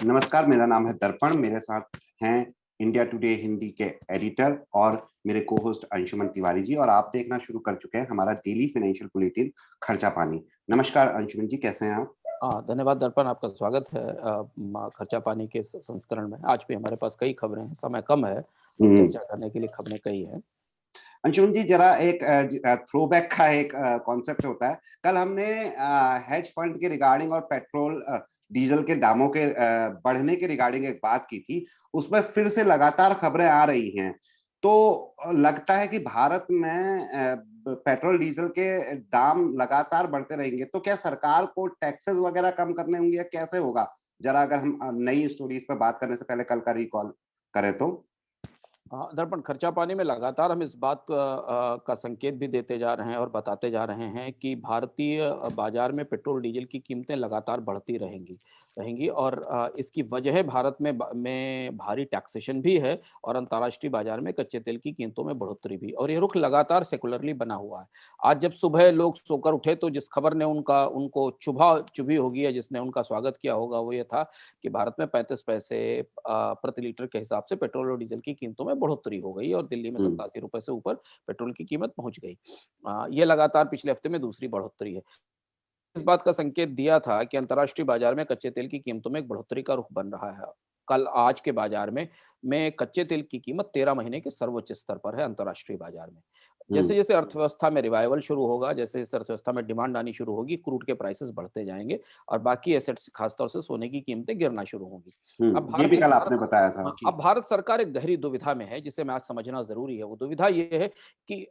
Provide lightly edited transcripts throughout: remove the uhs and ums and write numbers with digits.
नमस्कार, मेरा नाम है दर्पण। मेरे साथ हैं इंडिया टुडे हिंदी के एडिटर और मेरे को होस्ट अंशुमन तिवारी जी, और आप देखना शुरू कर चुके हैं हमारा डेली फाइनेंशियल बुलेटिन खर्चा पानी। नमस्कार अंशुमन जी, कैसे हैं आप? धन्यवाद दर्पण, आपका स्वागत है खर्चा पानी के संस्करण में। आज भी हमारे पास कई खबरें हैं, समय कम है और हम्म। चर्चा करने के लिए खबरें कई हैं। अंशुमन जी, जरा एक थ्रोबैक का एक कॉन्सेप्ट होता है। कल हमने हेज फंड के रिगार्डिंग और पेट्रोल डीजल के दामों के बढ़ने के रिगार्डिंग एक बात की थी। उसमें फिर से लगातार खबरें आ रही हैं। तो लगता है कि भारत में पेट्रोल डीजल के दाम लगातार बढ़ते रहेंगे, तो क्या सरकार को टैक्सेस वगैरह कम करने होंगे या कैसे होगा? जरा अगर हम नई स्टोरीज पर बात करने से पहले कल का रिकॉल करें तो। दर्पण, खर्चा पानी में लगातार हम इस बात का संकेत भी देते जा रहे हैं और बताते जा रहे हैं कि भारतीय बाजार में पेट्रोल डीजल की कीमतें लगातार बढ़ती रहेंगी रहेंगी और इसकी वजह भारत में भारी टैक्सेशन भी है और अंतर्राष्ट्रीय बाजार में कच्चे तेल की कीमतों में बढ़ोतरी भी। और ये रुख लगातार सेकुलरली बना हुआ है। आज जब सुबह लोग सोकर उठे तो जिस खबर ने उनको चुभी होगी या जिसने उनका स्वागत किया होगा वो ये था कि भारत में 35 पैसे प्रति लीटर के हिसाब से पेट्रोल और डीजल की कीमतों में बढ़ोतरी हो गई और दिल्ली में हम्म। 87 रुपए से ऊपर पेट्रोल की कीमत पहुंच गई। ये लगातार पिछले हफ्ते में दूसरी बढ़ोतरी है। इस बात का संकेत दिया था कि अंतर्राष्ट्रीय बाजार में कच्चे तेल की कीमतों में एक बढ़ोतरी का रुख बन रहा है। कल आज के बाजार में कच्चे तेल की कीमत 13 महीने के सर्वोच्च स्तर पर है अंतर्राष्ट्रीय बाजार में। हम्म। जैसे-जैसे अर्थव्यवस्था में रिवाइवल शुरू होगा, जैसे इस अर्थव्यवस्था में डिमांड आनी शुरू होगी, क्रूड के प्राइसेस बढ़ते जाएँगे और बाकी एसेट्स खासतौर से सोने की कीमतें गिरना शुरू होंगी। अब ये भारत भी कल भारत आपने बताया था हाँ, कि अब भारत सरकार एक गहरी दुविधा में है, जिसे मैं आज समझना ज़रूरी है। वो दुविधा ये है कि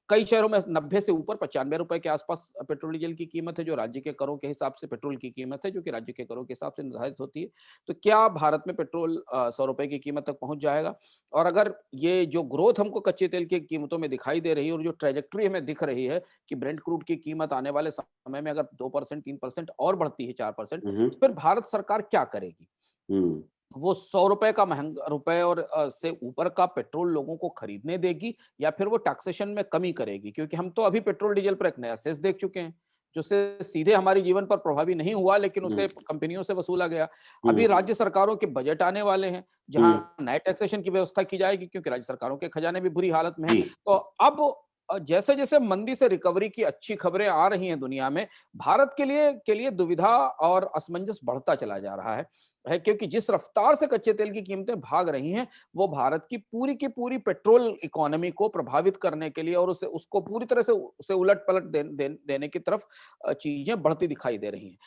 कई शहरों में 90 से ऊपर ₹95 के आसपास पेट्रोल डीजल की कीमत है, जो राज्य के करों के हिसाब से पेट्रोल की कीमत है, जो कि राज्य के करों के हिसाब से निर्धारित होती है। तो क्या भारत में पेट्रोल ₹100 की कीमत तक पहुँच जाएगा? और अगर ये जो ग्रोथ हमको कच्चे तेल की कीमतों में दिखाई दे रही है और जो ट्रैजेक्टरी हमें दिख रही है कि ब्रेंट क्रूड की कीमत आने वाले समय में अगर 2% 3% और बढ़ती है, 4%, हम्म। तो फिर भारत सरकार क्या करेगी? हम्म। वो ₹100 का महँगा रुपए और से ऊपर का पेट्रोल लोगों को खरीदने देगी या फिर वो टैक्सेशन में कमी करेगी? क्योंकि हम तो अभी पेट्रोल डीजल पर एक नया सेस देख चुके हैं, जो सेस सीधे हमारे जीवन पर प्रभावी नहीं हुआ, लेकिन हम्म। उसे कंपनियों से वसूला गया। अभी हम्म। राज्य सरकारों के बजट आने वाले हैं, हम्म। जहाँ नए टैक्सेशन की व्यवस्था की जाएगी, क्योंकि राज्य सरकारों के खजाने भी बुरी हालत में हैं। जी। तो अब जैसे-जैसे मंदी से रिकवरी की अच्छी खबरें आ रही हैं दुनिया में, भारत के लिए दुविधा और असमंजस बढ़ता चला जा रहा है, क्योंकि जिस रफ्तार से कच्चे तेल की कीमतें भाग रही हैं, वो भारत की पूरी पेट्रोल इकोनॉमी को प्रभावित करने के लिए और उसे उसको पूरी तरह से उसे उलट-पलट देने की तरफ चीज़ें बढ़ती दिखाई दे रही हैं।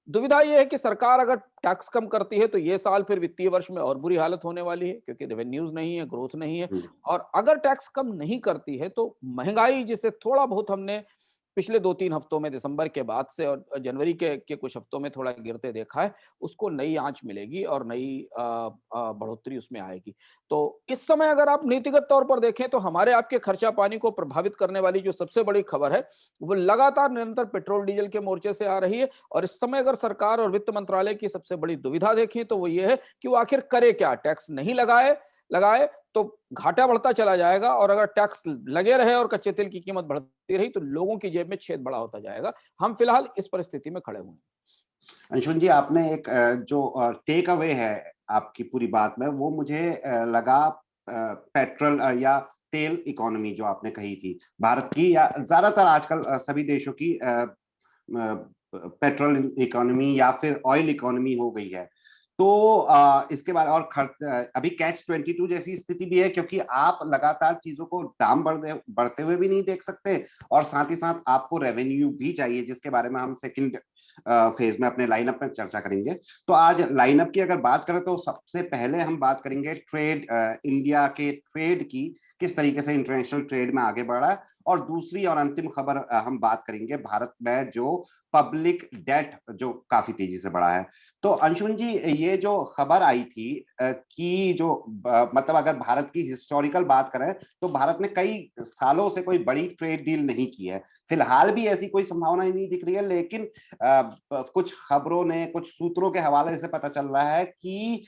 दुविधा ये है कि सरकार अगर टैक्स कम करती है, तो ये साल फिर वित्तीय वर्ष में और बुरी हालत होने वाली है, क्योंकि रेवेन्यूज़ नहीं है, ग्रोथ नहीं है। हम्म। और अगर टैक्स कम नहीं करती है, तो महँगाई जिसे थोड़ा बहुत हमने पिछले 2-3 हफ्तों में दिसंबर के बाद से और जनवरी के कुछ हफ्तों में थोड़ा गिरते देखा है, उसको नई आँच मिलेगी और नई बढ़ोतरी उसमें आएगी। तो इस समय अगर आप नीतिगत तौर पर देखें, तो हमारे आपके खर्चा पानी को प्रभावित करने वाली जो सबसे बड़ी खबर है, वो लगातार निरंतर पेट्रोल डीजल के मोर्चे से आ रही है। और इस समय अगर सरकार और वित्त मंत्रालय की सबसे बड़ी दुविधा देखें, तो वो ये है कि वो आखिर करे क्या? टैक्स नहीं लगाए लगाए तो घाटा बढ़ता चला जाएगा और अगर टैक्स लगे रहे और कच्चे तेल की कीमत बढ़ती रही, तो लोगों की जेब में छेद बड़ा होता जाएगा। हम फिलहाल इस परिस्थिति में खड़े हुए हैं। अंशुल जी, आपने एक जो टेक अवे है आपकी पूरी बात में, वो मुझे लगा पेट्रोल या तेल इकोनॉमी जो आपने कही थी भारत की, या ज्यादातर आजकल सभी देशों की पेट्रोल इकोनॉमी या फिर ऑयल इकोनॉमी हो गई है। तो इसके बाद और अभी कैच 22 जैसी स्थिति भी है, क्योंकि आप लगातार चीजों को दाम बढ़ते हुए भी नहीं देख सकते और साथ ही साथ आपको रेवेन्यू भी चाहिए, जिसके बारे में हम सेकंड फेज में अपने लाइनअप में चर्चा करेंगे। तो आज लाइनअप की अगर बात करें तो सबसे पहले हम बात करेंगे ट्रेड, इंडिया के ट्रेड की, किस तरीके से इंटरनेशनल ट्रेड में आगे बढ़ा है। और दूसरी और अंतिम खबर हम बात करेंगे भारत में जो पब्लिक डेट जो काफी तेजी से बढ़ा है। तो अंशुमन जी, ये जो खबर आई थी कि जो मतलब अगर भारत की हिस्टोरिकल बात करें तो भारत ने कई सालों से कोई बड़ी ट्रेड डील नहीं की है। फिलहाल भी ऐसी कोई संभावना ही नहीं दिख रही है, लेकिन कुछ खबरों ने, कुछ सूत्रों के हवाले से पता चल रहा है कि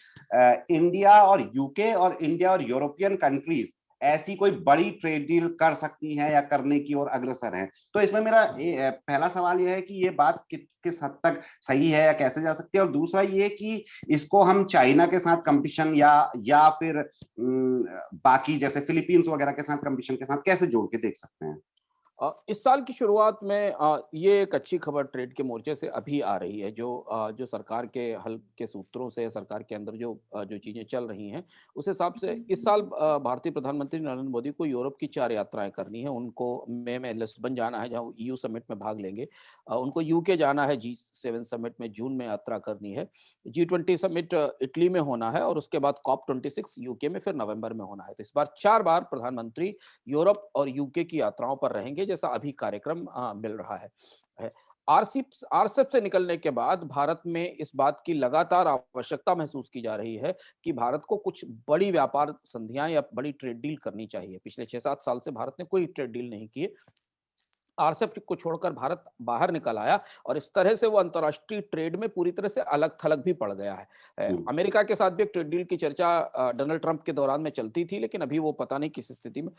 इंडिया और यूके और इंडिया और यूरोपियन कंट्रीज ऐसी कोई बड़ी ट्रेड डील कर सकती हैं या करने की ओर अग्रसर हैं। तो इसमें मेरा पहला सवाल यह है कि ये बात किस हद तक सही है या कैसे जा सकती है, और दूसरा ये कि इसको हम चाइना के साथ कंपटीशन या फिर बाकी जैसे फिलीपींस वगैरह के साथ कंपटीशन के साथ कैसे जोड़ के देख सकते हैं। इस साल की शुरुआत में ये एक अच्छी खबर ट्रेड के मोर्चे से अभी आ रही है, जो सरकार के हल के सूत्रों से सरकार के अंदर जो चीजें चल रही हैं, उस हिसाब से इस साल भारतीय प्रधानमंत्री नरेंद्र मोदी को यूरोप की 4 यात्राएं करनी है। उनको मई में लिस्बन जाना है, जहां ईयू समिट में भाग लेंगे। उनको यूके जाना है, G7 समिट में जून में यात्रा करनी है। G20 समिट इटली में होना है और उसके बाद COP26 यूके में फिर नवंबर में होना है। तो इस बार 4 बार प्रधानमंत्री यूरोप और यूके की यात्राओं पर रहेंगे, जैसा अभी कार्यक्रम मिल रहा है। आरसीईपी से निकलने के बाद भारत में इस बात की लगातार आवश्यकता महसूस की जा रही है कि भारत को कुछ बड़ी व्यापार संधियां या बड़ी ट्रेड डील करनी चाहिए। पिछले 6-7 साल से भारत ने कोई ट्रेड डील नहीं की है। आरसेप को छोड़कर भारत बाहर निकल आया और इस तरह से वो अंतर्राष्ट्रीय ट्रेड में पूरी तरह से अलग थलग भी पड़ गया है। अमेरिका के साथ भी एक ट्रेड डील की चर्चा डोनाल्ड ट्रंप के दौरान में चलती थी, लेकिन अभी वो पता नहीं किस स्थिति में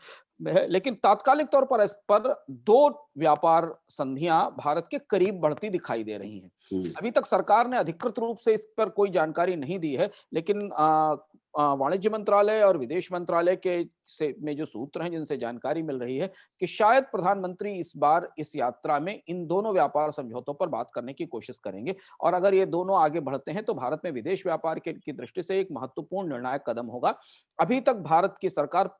है। लेकिन तात्कालिक तौर पर इस पर 2 व्यापार संधियां भारत के करीब बढ़ती दिखाई दे रही हैं। अभी तक सरकार ने अधिकृत रूप से इस पर कोई जानकारी नहीं दी है, लेकिन वाणिज्य मंत्रालय और विदेश मंत्रालय में जो सूत्र हैं जिनसे जानकारी मिल रही है कि शायद प्रधानमंत्री इस बार इस यात्रा में इन दोनों व्यापार समझौतों पर बात करने की कोशिश करेंगे, और अगर ये दोनों आगे बढ़ते हैं तो भारत में विदेश व्यापार की दृष्टि से एक महत्वपूर्ण निर्णायक कदम होगा। अभी तक भारत की सरकार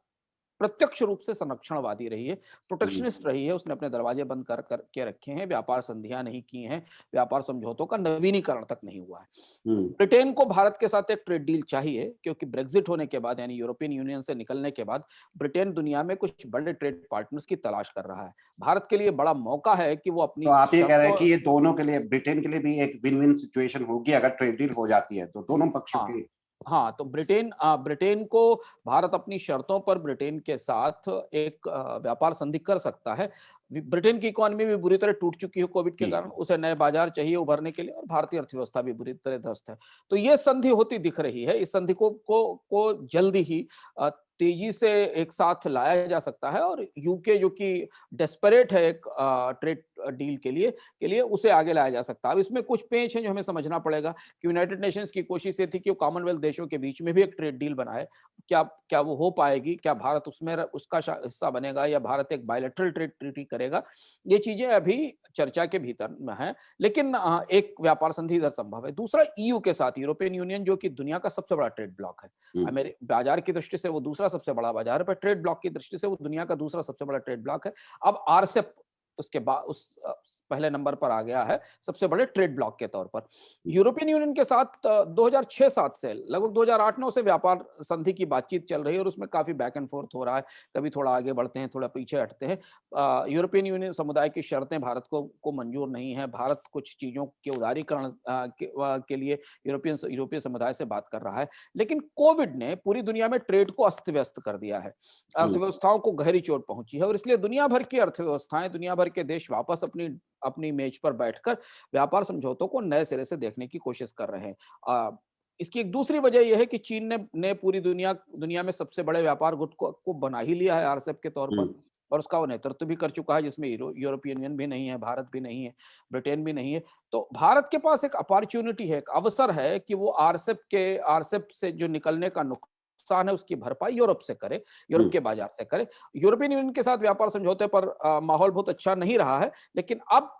प्रत्यक्ष रूप से संरक्षणवादी रही है, प्रोटेक्शनिस्ट रही है। उसने अपने दरवाजे बंद कर के रखे हैं, व्यापार संधियां नहीं की हैं, व्यापार समझौतों का नवीनीकरण तक नहीं हुआ है। ब्रिटेन को भारत के साथ एक ट्रेड डील चाहिए, क्योंकि ब्रेक्जिट होने के बाद यानी यूरोपियन यूनियन से निकलने के बाद ब्रिटेन दुनिया में कुछ बड़े ट्रेड पार्टनर्स की तलाश कर रहा है। भारत के लिए बड़ा मौका है कि वो अपनी तो आप ये कह रहे हैं कि ये दोनों के लिए, ब्रिटेन के लिए भी एक विन विन सिचुएशन होगी अगर ट्रेड डील हो जाती है, तो दोनों पक्षों के। हाँ, तो ब्रिटेन को भारत अपनी शर्तों पर ब्रिटेन के साथ एक व्यापार संधि कर सकता है। ब्रिटेन की इकोनॉमी भी बुरी तरह टूट चुकी है कोविड के कारण, उसे नए बाजार चाहिए उभरने के लिए, और भारतीय अर्थव्यवस्था भी बुरी तरह ध्वस्त है। तो ये संधि होती दिख रही है। इस संधि को जल्दी ही तेजी से एक साथ लाया जा सकता है, और यूके जो कि डेस्परेट है एक ट्रेड डील के लिए उसे आगे लाया जा सकता है। अब इसमें कुछ पेंच हैं जो हमें समझना पड़ेगा कि यूनाइटेड नेशंस की कोशिश ये थी कि वो कॉमनवेल्थ देशों के बीच में भी एक ट्रेड डील बनाए। क्या वो हो पाएगी? क्या भारत उसमें उसका हिस्सा बनेगा, या भारत एक बायलैटरल ट्रेड ट्रीटी करेगा? ये चीजें अभी चर्चा के भीतर में है, लेकिन एक व्यापार संधि इधर संभव है। दूसरा, ईयू के साथ यूरोपियन यूनियन, जो कि दुनिया का सबसे बड़ा ट्रेड ब्लॉक है। मेरे बाजार की दृष्टि से वो दूसरा सबसे बड़ा बाजार है, पर ट्रेड ब्लॉक की दृष्टि से वो दुनिया का दूसरा सबसे बड़ा ट्रेड ब्लॉक है। अब आरसेप उसके बाद उस पहले नंबर पर आ गया है सबसे बड़े ट्रेड ब्लॉक के तौर पर। यूरोपियन यूनियन के साथ 2006-7 से लगभग 2008-9 से व्यापार संधि की बातचीत चल रही है, और उसमें काफी बैक एंड फोर्थ हो रहा है। कभी थोड़ा आगे बढ़ते हैं, थोड़ा पीछे हटते हैं। यूरोपियन यूनियन समुदाय की शर्तें भारत को मंजूर नहीं है। भारत कुछ चीजों के उदारीकरण के लिए यूरोपीय समुदाय से बात कर रहा है। लेकिन कोविड ने पूरी दुनिया में ट्रेड को अस्त व्यस्त कर दिया है, अर्थव्यवस्थाओं को गहरी चोट पहुंची है, और इसलिए दुनिया भर की अर्थव्यवस्थाएं, दुनिया भर के देश वापस अपनी मेज पर बैठकर व्यापार समझौतों को नए सिरे से देखने की कोशिश कर रहे हैं। इसकी एक दूसरी वजह यह है कि चीन ने पूरी दुनिया में सबसे बड़े व्यापार गुट को बना ही लिया है आरसेप के तौर पर, और उसका वो नेतृत्व भी कर चुका है, जिसमें यूरोपियन यूनियन भी नहीं है, भारत भी नहीं है, ब्रिटेन भी नहीं है। तो भारत के पास एक अपॉर्चुनिटी है, एक अवसर है कि वो आरसेप से जो निकलने का नुकसान है उसकी भरपाई यूरोप से करे, यूरोप के बाजार से करे। यूरोपियन यूनियन के साथ व्यापार समझौते पर माहौल बहुत अच्छा नहीं रहा है, लेकिन अब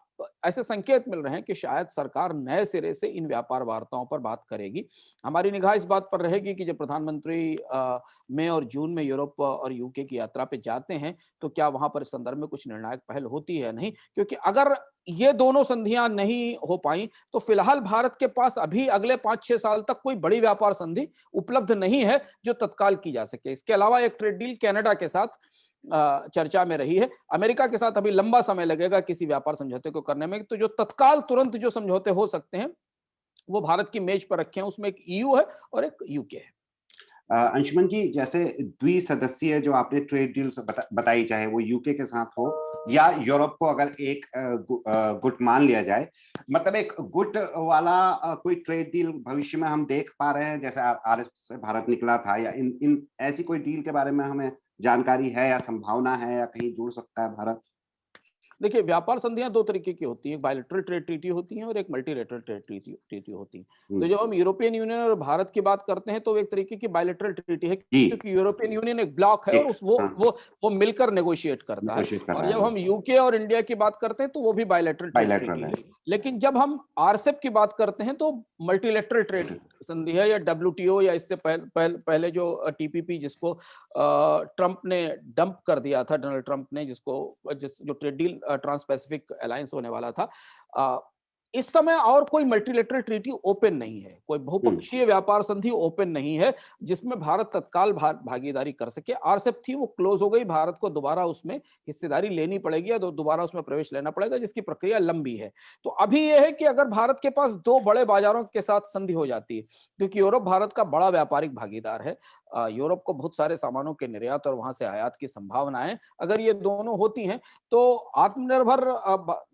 ऐसे संकेत मिल रहे हैं कि शायद सरकार नए सिरे से इन व्यापार वार्ताओं पर बात करेगी। हमारी निगाह इस बात पर रहेगी कि जब प्रधानमंत्री मई और जून में यूरोप और यूके की यात्रा पे जाते हैं, तो क्या वहां पर इस संदर्भ में कुछ निर्णायक पहल होती है नहीं, क्योंकि अगर ये दोनों संधियां नहीं हो पाई तो फिलहाल भारत के पास अभी अगले 5-6 साल तक कोई बड़ी व्यापार संधि उपलब्ध नहीं है जो तत्काल की जा सके। इसके अलावा एक ट्रेड डील कनाडा के साथ चर्चा में रही है। अमेरिका के साथ अभी लंबा समय लगेगा किसी व्यापार समझौते को करने में। तो जो तत्काल तुरंत जो समझौते हो सकते हैं वो भारत की मेज पर रखे हैं, उसमें एक ईयू है और एक यूके है। अंशुमन जी, जैसे द्विसदस्यीय जो आपने ट्रेड डील्स बताई, चाहे वो यूके के साथ हो या यूरोप को अगर एक गुट मान लिया जाए, मतलब एक गुट वाला कोई ट्रेड डील भविष्य में हम देख पा रहे हैं, जैसे आरएस से भारत निकला था, या इन ऐसी कोई डील के बारे में हमें जानकारी है या संभावना है या कहीं जुड़ सकता है भारत? देखिए, व्यापार संधियां दो तरीके की होती हैं, एक बायलैटरल ट्रेड ट्रीटी होती हैं और एक मल्टीलैटरल ट्रेड ट्रीटी होती हैं। तो हम्म, जब हम यूरोपियन यूनियन और भारत की बात करते हैं तो वो एक तरीके की बायलैटरल ट्रीटी है, जी, क्योंकि यूरोपियन यूनियन एक ब्लॉक है और एक, उस वो हाँ, वो वो मिलकर नेगोशिएट करता है। नेगोशिएट कर और रहा है जब वो, हम यूके और इंडिया की बात करते हैं तो वो भी बायलैटरल ट्रेड ट्रीटी बायलैटरल है। है। लेकिन जब हम आरसेप की बात करते हैं तो मल्टीलैटरल ट्रेड संधि है, या डब्ल्यूटीओ, या इससे पहले जो टीपीपी, जिसको ट्रंप ने डंप कर दिया था, डोनाल्ड ट्रंप ने, जो trade deal trans Pacific alliance होने वाला था। अ, इस समय और कोई मल्टीलेटरल ट्रीटी ओपन नहीं है, कोई हम्म, बहुपक्षीय व्यापार संधि ओपन नहीं है जिसमें भारत तत्काल भागीदारी कर सके। आरसेप थी, वो क्लोज हो गई, भारत को दोबारा उसमें हिस्सेदारी लेनी पड़ेगी या दोबारा उसमें प्रवेश लेना पड़ेगा, जिसकी प्रक्रिया लंबी है। तो अभी यह है कि अगर भारत के पास दो बड़े बाजारों के साथ संधि हो जाती है, क्योंकि यूरोप भारत का बड़ा व्यापारिक भागीदार है, यूरोप को बहुत सारे सामानों के निर्यात और वहां से आयात की संभावनाएं, अगर ये दोनों होती हैं तो आत्मनिर्भर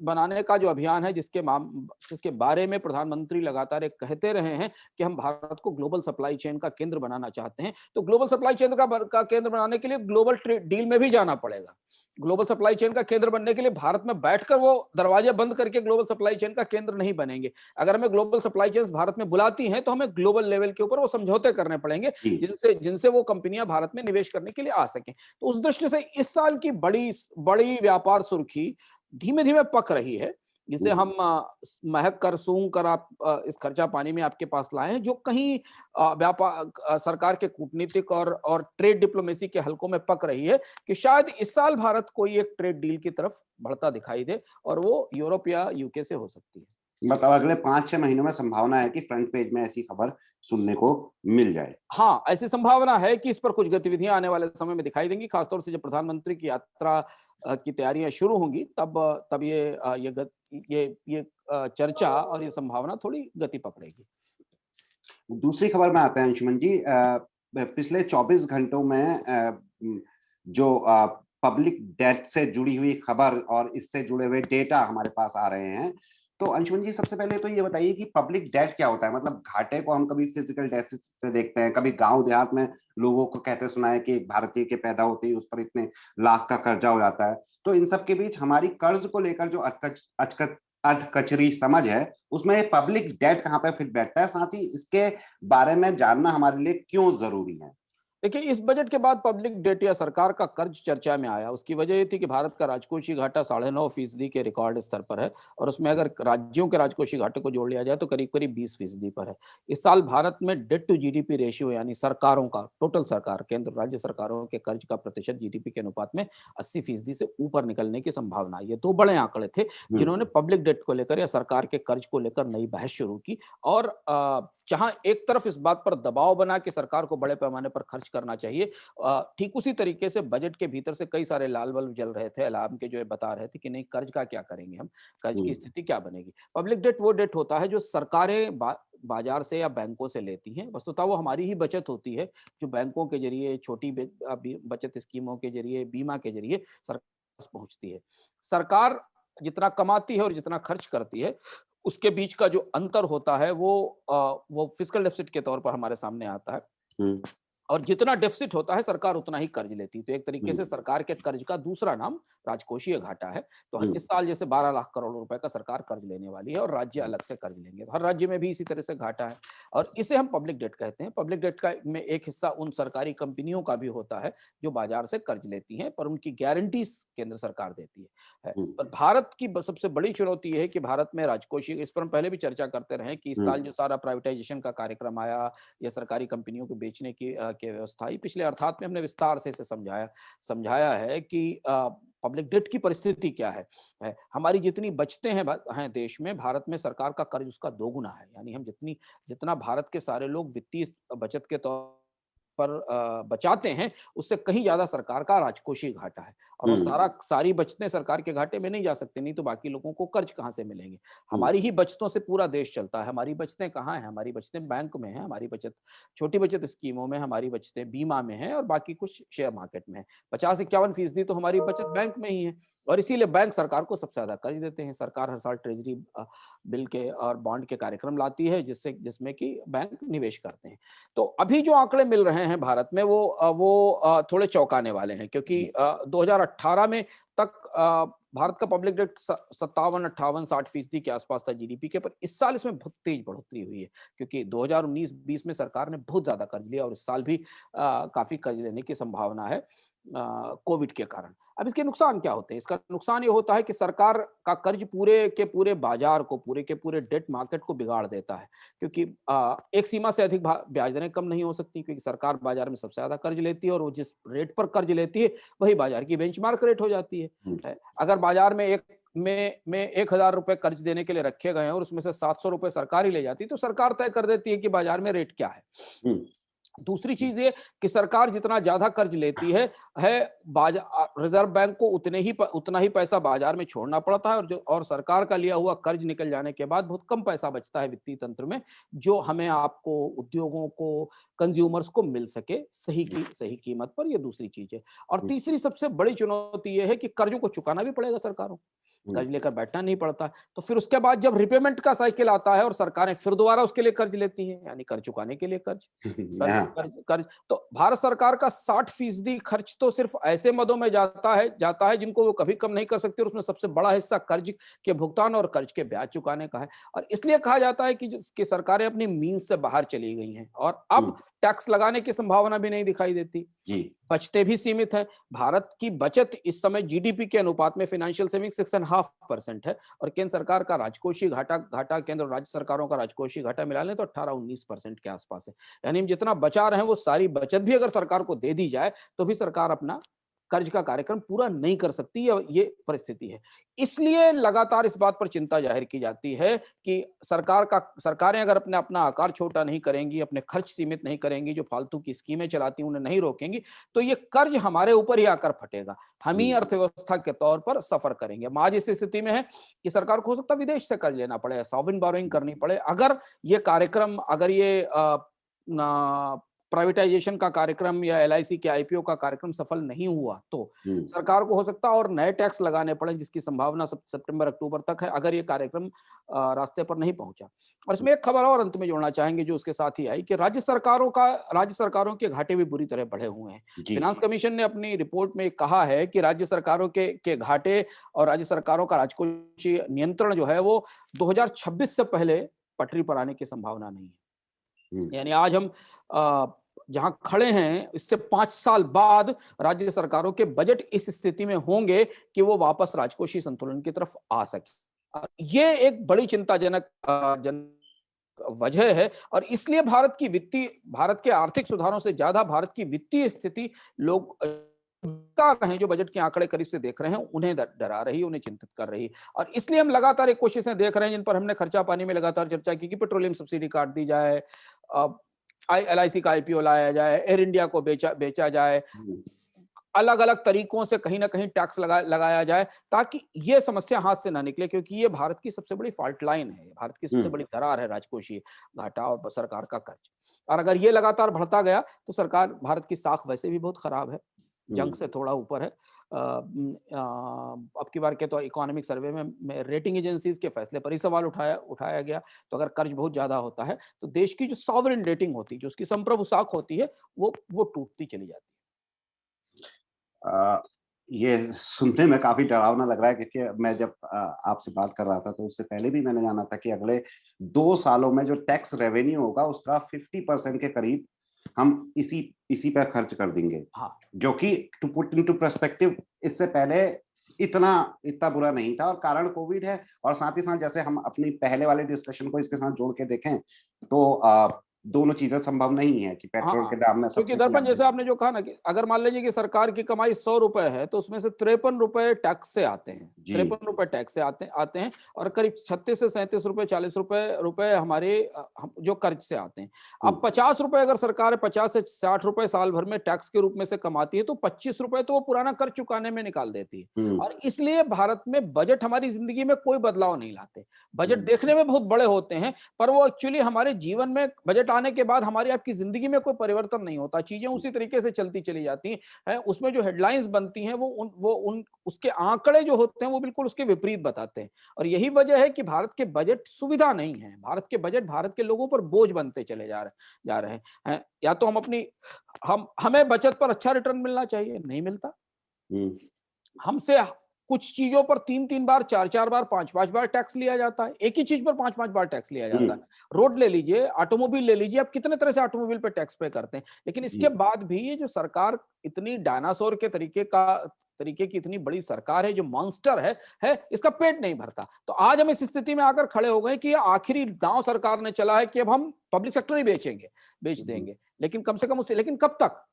बनाने का जो अभियान है, जिसके बारे में प्रधानमंत्री लगातार एक कहते रहे हैं कि हम भारत को ग्लोबल सप्लाई चेन का केंद्र बनाना चाहते हैं, तो ग्लोबल सप्लाई चेन का केंद्र बनाने के लिए ग्लोबल ट्रेड डील में भी जाना पड़ेगा। ग्लोबल सप्लाई चेन का केंद्र बनने के लिए भारत में बैठकर वो दरवाजे बंद करके ग्लोबल सप्लाई चेन का केंद्र नहीं बनेंगे। अगर हमें ग्लोबल सप्लाई चेन भारत में बुलाती हैं तो हमें ग्लोबल लेवल के ऊपर वो समझौते करने पड़ेंगे, जी, जिनसे जिनसे वो कंपनियां भारत में निवेश करने के लिए आ सकें। तो उस दृष्टि से इस साल की बड़ी बड़ी व्यापार सुर्खी धीमे धीमे पक रही है, जिसे हम्म, हम महक कर सूंघ कर आप इस खर्चा पानी में आपके पास लाए हैं, जो कहीं व्यापार सरकार के कूटनीतिक और ट्रेड डिप्लोमेसी के हलकों में पक रही है कि शायद इस साल भारत कोई एक ट्रेड डील की तरफ बढ़ता दिखाई दे, और वो यूरोप या यूके से हो सकती है। मतलब अगले 5-6 महीनों में संभावना है कि फ्रंट पेज में ऐसी खबर सुनने को मिल जाए। हाँ, ऐसी संभावना है कि इस पर कुछ गतिविधियां आने वाले समय में दिखाई देंगी, खासतौर से जब प्रधानमंत्री की यात्रा की तैयारियां शुरू होंगी, तब ये चर्चा और ये संभावना थोड़ी गति पकड़ेगी। दूसरी खबर में आते हैं अंशुमन जी। पिछले 24 घंटों में जो पब्लिक डेट से जुड़ी हुई खबर और इससे जुड़े हुए डेटा हमारे पास आ रहे हैं, तो अंशुमन जी सबसे पहले तो ये बताइए कि पब्लिक डेट क्या होता है? मतलब घाटे को हम कभी फिजिकल डेफिसिट से देखते हैं, कभी गांव देहात में लोगों को कहते सुना है कि एक भारतीय के पैदा होते ही उस पर इतने लाख का कर्जा हो जाता है। तो इन सब के बीच हमारी कर्ज को लेकर जो अधकचरी समझ है, उसमें पब्लिक डेट कहाँ पे फिट बैठता है, साथ ही इसके बारे में जानना हमारे लिए क्यों जरूरी है? देखिए, इस बजट के बाद पब्लिक डेट या सरकार का कर्ज चर्चा में आया। उसकी वजह ये थी कि भारत का राजकोषीय घाटा 9.5% के रिकॉर्ड स्तर पर है, और उसमें अगर राज्यों के राजकोषीय घाटे को जोड़ लिया जाए तो करीब करीब 20% पर है। इस साल भारत में डेट टू जीडीपी रेशियो, यानी सरकारों का, टोटल सरकार, केंद्र राज्य सरकारों के कर्ज का प्रतिशत जीडीपी के अनुपात में 80% से ऊपर निकलने की संभावना है। ये दो बड़े आंकड़े थे जिन्होंने पब्लिक डेट को लेकर या सरकार के कर्ज को लेकर नई बहस शुरू की। और जहां एक तरफ इस बात पर दबाव बना कि सरकार को बड़े पैमाने पर खर्च करना चाहिए, ठीक उसी तरीके से बजट के भीतर से कई सारे लाल बल्ब जल रहे थे, अलार्म के, जो ये बता रहे थे कि नहीं, कर्ज का क्या करेंगे हम, कर्ज की स्थिति क्या बनेगी। पब्लिक डेट वो डेट होता है जो सरकारें बाजार से या बैंकों से लेती हैं। वस्तुतः वो हमारी ही बचत होती है, जो बैंकों के जरिए, छोटी बचत स्कीमों के जरिए, बीमा के जरिए सरकार तक पहुंचती है। सरकार जितना कमाती है और जितना खर्च करती है, उसके बीच का जो अंतर होता है वो फिस्कल डेफिसिट के तौर पर हमारे सामने आता है। हम्म, और जितना डेफिसिट होता है, सरकार उतना ही कर्ज लेती है। तो एक तरीके हम्म, से सरकार के कर्ज का दूसरा नाम राजकोषीय घाटा है। तो हम्म, इस साल जैसे 12 लाख करोड़ रुपए का सरकार कर्ज लेने वाली है और राज्य अलग से कर्ज लेंगे। तो हर राज्य में भी इसी तरह से घाटा है, और इसे हम पब्लिक डेट कहते हैं। पब्लिक डेट का में एक हिस्सा उन सरकारी कंपनियों का भी होता है जो बाजार से कर्ज लेती हैं, पर उनकी गारंटी केंद्र सरकार देती है। हम्म, पर भारत की सबसे बड़ी चुनौती है कि भारत में राजकोषीय, इस पर हम पहले भी चर्चा करते रहे कि इस साल जो सारा प्राइवेटाइजेशन का कार्यक्रम आया या सरकारी कंपनियों को बेचने की व्यवस्था आई, पिछले अर्थात में हमने विस्तार से इसे समझाया है कि पब्लिक डेट की परिस्थिति क्या है। हमारी जितनी बचतें हैं देश में, भारत में सरकार का कर्ज उसका दोगुना है। यानी हम जितना भारत के सारे लोग वित्तीय बचत के तौर पर बचाते हैं, उससे कहीं ज्यादा सरकार का राजकोषीय घाटा है। और वो हम्म, सारी बचतें सरकार के घाटे में नहीं जा सकती, नहीं तो बाकी लोगों को कर्ज कहाँ से मिलेंगे। हम्म, हमारी ही बचतों से पूरा देश चलता है। हमारी बचतें कहाँ हैं? हमारी बचतें बैंक में हैं, हमारी बचत छोटी बचत स्कीमों में, हमारी बचतें बीमा में हैं, और बाकी कुछ शेयर मार्केट में है। 50-51% तो हमारी बचत बैंक में ही है। और इसीलिए बैंक सरकार को सबसे ज्यादा कर्ज देते हैं। सरकार हर साल ट्रेजरी बिल के और बॉन्ड के कार्यक्रम लाती है जिसमें कि बैंक निवेश करते हैं। तो अभी जो आंकड़े मिल रहे हैं भारत में वो थोड़े चौंकाने वाले हैं, क्योंकि 2018 में तक भारत का पब्लिक डेट 57-58-60% के आसपास था जीडीपी के, पर इस साल इसमें बहुत तेज बढ़ोतरी हुई है, क्योंकि 2019-20 में सरकार ने बहुत ज्यादा कर्ज लिया और इस साल भी काफी कर्ज लेने की संभावना है कोविड के कारण। अब इसके नुकसान क्या होते हैं? इसका नुकसान ये होता है कि सरकार का कर्ज पूरे के पूरे बाजार को, पूरे के पूरे डेट मार्केट को बिगाड़ देता है, क्योंकि एक सीमा से अधिक ब्याज दरें कम नहीं हो सकती, क्योंकि सरकार बाजार में सबसे ज्यादा कर्ज लेती है और वो जिस रेट पर कर्ज लेती है वही बाजार की बेंचमार्क रेट हो जाती है। अगर बाजार में 1,000 रुपए कर्ज देने के लिए रखे गए हैं और उसमें से 700 रुपए सरकार ही ले जाती है, तो सरकार तय कर देती है कि बाजार में रेट क्या है। दूसरी चीज ये कि सरकार जितना ज्यादा कर्ज लेती है रिजर्व बैंक को उतना ही पैसा बाजार में छोड़ना पड़ता है, और सरकार का लिया हुआ कर्ज निकल जाने के बाद बहुत कम पैसा बचता है वित्तीय तंत्र में, जो हमें आपको, उद्योगों को, कंज्यूमर्स को मिल सके सही कीमत पर। ये दूसरी चीज है। और तीसरी सबसे बड़ी चुनौती ये है कि कर्जों को चुकाना भी पड़ेगा सरकारों, कर्ज लेकर बैठना नहीं पड़ता। तो फिर उसके बाद जब रिपेमेंट का साइकिल आता है और सरकारें फिर दोबारा उसके लिए कर्ज लेती हैं, यानी कर्ज चुकाने के लिए कर्ज। तो भारत सरकार का 60% खर्च तो सिर्फ ऐसे मदों में जाता है जिनको वो कभी कम नहीं कर सकती, और उसमें सबसे बड़ा हिस्सा कर्ज के भुगतान और कर्ज के ब्याज चुकाने का है। और इसलिए कहा जाता है कि सरकारें अपनी मींस से बाहर चली गई हैं और अब टैक्स लगाने की संभावना भी नहीं दिखाई देती। बचतें भी सीमित है। भारत की बचत इस समय जीडीपी के अनुपात में फाइनेंशियल सेविंग 6.5% है, और केंद्र सरकार का राजकोषीय घाटा केंद्र और राज्य सरकारों का राजकोषीय घाटा मिला लें तो 18-19% के आसपास है। यानी हम जितना बचा रहे हैं वो सारी बचत भी अगर सरकार को दे दी जाए तो भी सरकार अपना कर्ज का कार्यक्रम पूरा नहीं कर सकती, ये परिस्थिति है। इसलिए लगातार इस बात पर चिंता जाहिर की जाती है कि सरकारें अगर अपना आकार छोटा नहीं करेंगी, अपने खर्च सीमित नहीं करेंगी, जो फालतू की स्कीमें चलाती उन्हें नहीं रोकेंगी, तो ये कर्ज हमारे ऊपर ही आकर फटेगा। हम ही अर्थव्यवस्था के तौर पर सफर करेंगे। हम आज इस स्थिति में है कि सरकार को हो सकता है विदेश से कर्ज लेना पड़े, सॉवरेन बोरोइंग करनी पड़े, अगर ये प्राइवेटाइजेशन का कार्यक्रम या एलआईसी के आईपीओ का कार्यक्रम सफल नहीं हुआ तो सरकार को हो सकता है और नए टैक्स लगाने पड़े, जिसकी संभावना सितंबर-अक्टूबर तक है, अगर ये कार्यक्रम रास्ते पर नहीं पहुंचा। और इसमें एक खबर और अंत में जोड़ना चाहेंगे जो उसके साथ ही आई कि राज्य सरकारों के घाटे भी बुरी तरह बढ़े हुए हैं। फिनांस कमीशन ने अपनी रिपोर्ट में कहा है कि राज्य सरकारों के घाटे और राज्य सरकारों का राजकोषीय नियंत्रण जो है वो 2026 से पहले पटरी पर आने की संभावना नहीं है। यानी आज हम जहां खड़े हैं, इससे 5 साल बाद राज्य सरकारों के बजट इस स्थिति में होंगे कि वो वापस राजकोषीय संतुलन की तरफ आ सके। ये एक बड़ी चिंताजनक वजह है, और इसलिए भारत के आर्थिक सुधारों से ज्यादा भारत की वित्तीय स्थिति लोग जो बजट के आंकड़े करीब से देख रहे हैं उन्हें डरा रही, उन्हें चिंतित कर रही। और इसलिए हम लगातार एक कोशिशें देख रहे हैं जिन पर हमने खर्चा पानी में लगातार चर्चा की कि पेट्रोलियम सब्सिडी काट दी जाए, एलआईसी का आईपीओ लाया जाए, एयर इंडिया को बेचा जाए, अलग अलग तरीकों से कहीं ना कहीं टैक्स लगाया जाए, ताकि ये समस्या हाथ से ना निकले, क्योंकि ये भारत की सबसे बड़ी फॉल्ट लाइन है, भारत की सबसे बड़ी दरार है, राजकोषीय घाटा और सरकार का कर्ज। और अगर ये लगातार बढ़ता गया तो भारत की साख वैसे भी बहुत खराब है, जंग से थोड़ा ऊपर है। अब की बार के तो इकोनॉमिक सर्वे में रेटिंग एजेंसीज के फैसले पर ही सवाल उठाया गया। तो अगर कर्ज बहुत ज्यादा होता है तो देश की जो सॉवरेन रेटिंग होती है, जो उसकी संप्रभु साख होती है, वो टूटती चली जाती है। ये सुनने में काफी डरावना लग रहा है, क्योंकि मैं जब आपसे बात कर रहा था तो उससे पहले भी मैंने जाना था कि अगले 2 सालों में जो टैक्स रेवेन्यू होगा उसका 50% के करीब हम इसी पे खर्च कर देंगे। जो कि टू पुट इनटू पर्सपेक्टिव, इससे पहले इतना बुरा नहीं था, और कारण कोविड है। और साथ ही साथ जैसे हम अपनी पहले वाले डिस्कशन को इसके साथ जोड़ के देखें तो दोनों चीजें संभव नहीं है कि पेट्रोल के दाम में क्योंकि दर्पण जैसे आपने जो कहा ना कि अगर मान लीजिए कि सरकार की कमाई 100 रुपए है तो उसमें से 53 रुपए टैक्स से आते हैं, 53 रुपए टैक्स से आते हैं, और करीब 36 से 37 रुपए 40 रुपए हमारे जो कर्ज से आते हैं। अब 50 रुपए अगर सरकार 50 से 60 रुपए साल भर में टैक्स के रूप में से कमाती है तो 25 रुपए तो वो पुराना कर्ज चुकाने में निकाल देती है। और इसलिए भारत में बजट हमारी जिंदगी में कोई बदलाव नहीं लाते। बजट देखने में बहुत बड़े होते हैं पर वो एक्चुअली हमारे जीवन में बजट बजट आने के बाद हमारी आपकी जिंदगी में कोई परिवर्तन नहीं होता, चीजें उसी तरीके से चलती चली जाती हैं। उसमें जो हेडलाइंस बनती हैं वो उन उसके आंकड़े जो होते हैं वो बिल्कुल उसके विपरीत बताते हैं। और यही वजह है कि भारत के बजट सुविधा नहीं है, भारत के बजट भारत के लोगों पर बोझ बनते चले जा रहे हैं। या तो हम हमें बचत पर अच्छा रिटर्न मिलना चाहिए, नहीं मिलता। हमसे कुछ चीजों पर 3-3 बार, 4-4 बार, 5-5 बार टैक्स लिया जाता है। एक ही चीज पर 5-5 बार टैक्स लिया जाता है। रोड ले लीजिए, ऑटोमोबाइल ले लीजिए, आप कितने तरह से ऑटोमोबाइल पे टैक्स पे करते हैं। लेकिन इसके बाद भी ये जो सरकार इतनी डायनासोर के तरीके की इतनी बड़ी सरकार है, जो मॉन्स्टर है, इसका पेट नहीं भरता। तो आज हम इस स्थिति में आकर खड़े हो गए कि आखिरी दांव सरकार ने चला है कि अब हम पब्लिक सेक्टर ही बेच देंगे। लेकिन कम से कम उससे, लेकिन कब तक?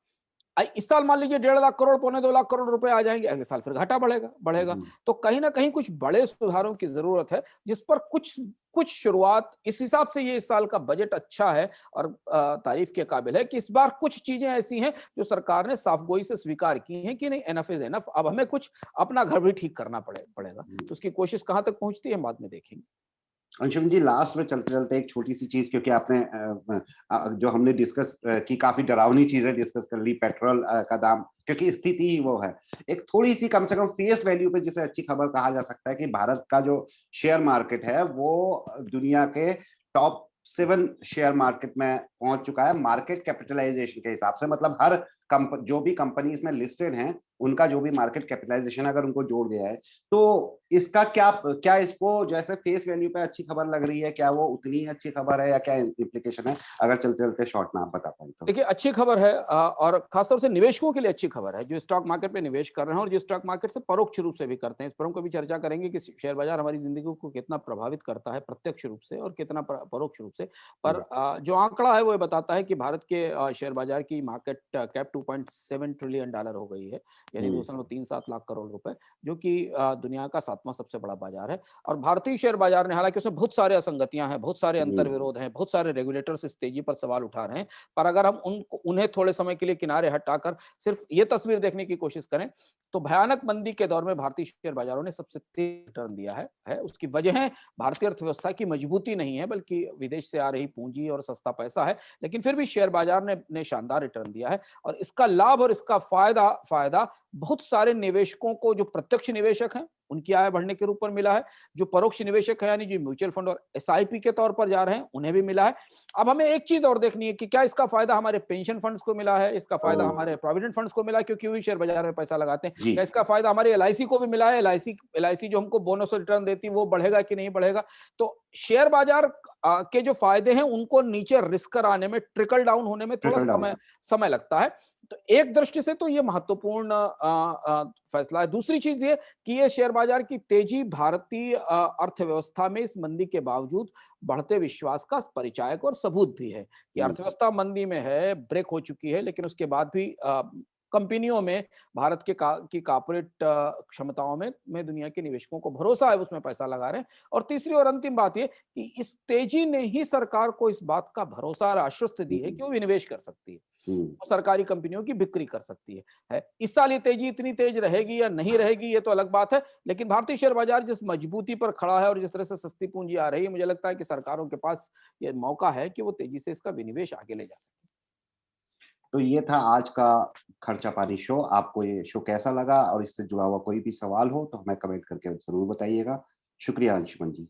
इस साल मान लीजिए 1.5 लाख करोड़, 2.25 लाख करोड़ रुपए आ जाएंगे, अगले साल फिर घाटा बढ़ेगा। तो कहीं ना कहीं कुछ बड़े सुधारों की जरूरत है, जिस पर कुछ शुरुआत इस हिसाब से ये इस साल का बजट अच्छा है और तारीफ के काबिल है कि इस बार कुछ चीजें ऐसी हैं जो सरकार ने साफगोई से स्वीकार की हैं कि नहीं, एनफ इज एनफ, अब हमें कुछ अपना घर भी ठीक करना पड़ेगा। तो उसकी कोशिश कहां तक पहुंचती है बाद में देखेंगे। अंशुमन जी, लास्ट में चलते चलते एक छोटी सी चीज, क्योंकि आपने जो हमने डिस्कस की, काफी डरावनी चीजें डिस्कस कर ली, पेट्रोल का दाम, क्योंकि स्थिति ही वो है। एक थोड़ी सी कम से कम फेस वैल्यू पे जिसे अच्छी खबर कहा जा सकता है कि भारत का जो शेयर मार्केट है वो दुनिया के टॉप 7 शेयर मार्केट में पहुंच चुका है, मार्केट कैपिटलाइजेशन के हिसाब से। मतलब हर जो भी कंपनी इसमें लिस्टेड हैं, उनका जो भी मार्केट कैपिटलाइजेशन अगर उनको जोड़ दिया है, तो इसका क्या इसको जैसे फेस वैल्यू पे अच्छी खबर लग रही है, क्या वो उतनी अच्छी खबर है या क्या इम्प्लीकेशन है? अगर चलते चलते शॉर्ट में आप बता पाए तो। देखिए, अच्छी खबर है और खासतौर से निवेशकों के लिए अच्छी खबर है, जो स्टॉक मार्केट पे निवेश कर रहे हैं और जो स्टॉक मार्केट से परोक्ष रूप से भी करते हैं। इस पर हम कभी चर्चा करेंगे कि शेयर बाजार हमारी जिंदगी को कितना प्रभावित करता है प्रत्यक्ष रूप से और कितना परोक्ष रूप से। पर जो आंकड़ा है वो ये बताता है कि भारत के शेयर बाजार की मार्केट कैप $2.7 ट्रिलियन हो गई है, यानी 2.37 लाख करोड़ रुपए, जो कि दुनिया का 7वां सबसे बड़ा बाजार है। और भारतीय शेयर बाजार ने, हालांकि उसमें बहुत सारे असंगतियां हैं, बहुत सारे अंतर्विरोध हैं, बहुत सारे रेगुलेटर्स इस तेजी पर सवाल उठा रहे हैं, पर अगर हम उन्हें थोड़े समय के लिए किनारे हटाकर सिर्फ ये तस्वीर देखने की कोशिश करें, तो भयानक मंदी के दौर में भारतीय शेयर बाजारों ने सबसे तेज रिटर्न दिया है। उसकी वजह है भारतीय अर्थव्यवस्था की मजबूती नहीं है, बल्कि विदेश से आ रही पूंजी और सस्ता पैसा है। लेकिन फिर भी शेयर बाजार ने शानदार रिटर्न दिया है और इसका लाभ और इसका फायदा बहुत सारे निवेशकों को, जो प्रत्यक्ष निवेशक हैं उनकी आय बढ़ने के रूप में मिला है, जो परोक्ष निवेशक है यानी जो म्यूचुअल फंड और एसआईपी के तौर पर जा रहे हैं उन्हें भी मिला है। अब हमें एक चीज और देखनी है कि क्या इसका फायदा हमारे पेंशन फंड्स को मिला है, इसका फायदा हमारे प्रोविडेंट फंड्स को मिला है, क्योंकि वही शेयर बाजार में पैसा लगाते हैं। क्या इसका फायदा हमारे एलआईसी को भी मिला है? एलआईसी जो हमको बोनस और रिटर्न देती है वो बढ़ेगा कि नहीं बढ़ेगा? तो शेयर बाजार के जो फायदे हैं उनको नीचे रिस्क आने में, ट्रिकल डाउन होने में थोड़ा समय लगता है। तो एक दृष्टि से तो ये महत्वपूर्ण फैसला है। दूसरी चीज ये कि ये शेयर बाजार की तेजी भारतीय अर्थव्यवस्था में इस मंदी के बावजूद बढ़ते विश्वास का परिचायक और सबूत भी है कि अर्थव्यवस्था मंदी में है, ब्रेक हो चुकी है, लेकिन उसके बाद भी कंपनियों में भारत की कॉर्पोरेट क्षमताओं में दुनिया के निवेशकों को भरोसा है, उसमें पैसा लगा रहे हैं। और तीसरी और अंतिम बात ये कि इस तेजी ने ही सरकार को इस बात का भरोसा और आश्वस्त दी है कि वो विनिवेश कर सकती है, वो सरकारी कंपनियों की बिक्री कर सकती है। इस साल ये तेजी इतनी तेज रहेगी या नहीं रहेगी ये तो अलग बात है, लेकिन भारतीय शेयर बाजार जिस मजबूती पर खड़ा है और जिस तरह से सस्ती पूंजी आ रही है, मुझे लगता है कि सरकारों के पास ये मौका है कि वो तेजी से इसका विनिवेश आगे ले जा सके। तो ये था आज का खर्चा पानी शो। आपको ये शो कैसा लगा और इससे जुड़ा हुआ कोई भी सवाल हो तो हमें कमेंट करके जरूर बताइएगा। शुक्रिया अंशुमन जी।